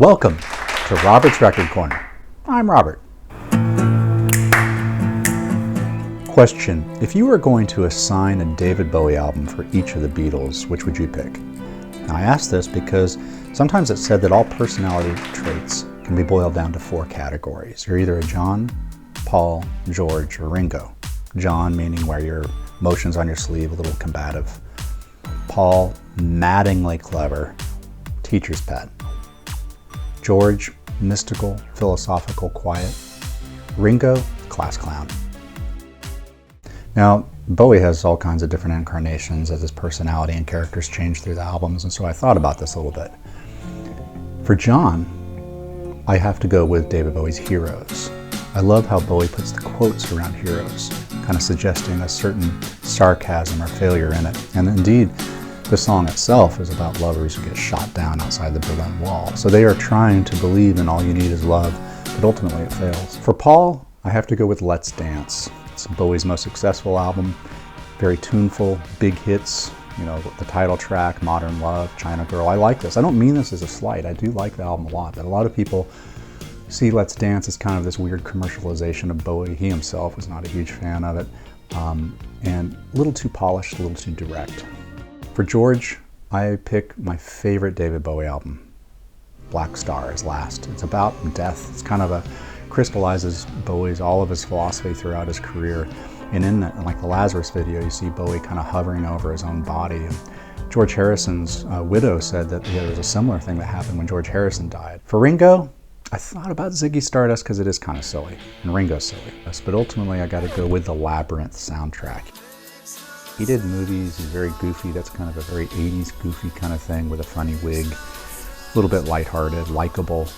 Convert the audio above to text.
Welcome to Robert's Record Corner. I'm Robert. Question: if you were going to assign a David Bowie album for each of the Beatles, which would you pick? Now, I ask this because sometimes it's said that all personality traits can be boiled down to four categories. You're either a John, Paul, George, or Ringo. John meaning wear your emotions on your sleeve, a little combative. Paul, maddeningly clever, teacher's pet. George, mystical, philosophical, quiet. Ringo, class clown. Now, Bowie has all kinds of different incarnations as his personality and characters change through the albums, and so I thought about this a little bit. For John, I have to go with David Bowie's Heroes. I love how Bowie puts the quotes around heroes, kind of suggesting a certain sarcasm or failure in it. And indeed, the song itself is about lovers who get shot down outside the Berlin Wall. So they are trying to believe in all you need is love, but ultimately it fails. For Paul, I have to go with Let's Dance. It's Bowie's most successful album, very tuneful, big hits, the title track, Modern Love, China Girl. I like this. I don't mean this as a slight. I do like the album a lot, but a lot of people see Let's Dance as kind of this weird commercialization of Bowie. He himself was not a huge fan of it, and a little too polished, a little too direct. For George, I pick my favorite David Bowie album, Black Star is last. It's about death. It's kind of crystallizes all of his philosophy throughout his career. And in that, like the Lazarus video, you see Bowie kind of hovering over his own body. And George Harrison's widow said that there was a similar thing that happened when George Harrison died. For Ringo, I thought about Ziggy Stardust because it is kind of silly, and Ringo's silly. But ultimately, I got to go with the Labyrinth soundtrack. He did movies, he's very goofy. That's kind of a very 80s goofy kind of thing with a funny wig. A little bit lighthearted, likable.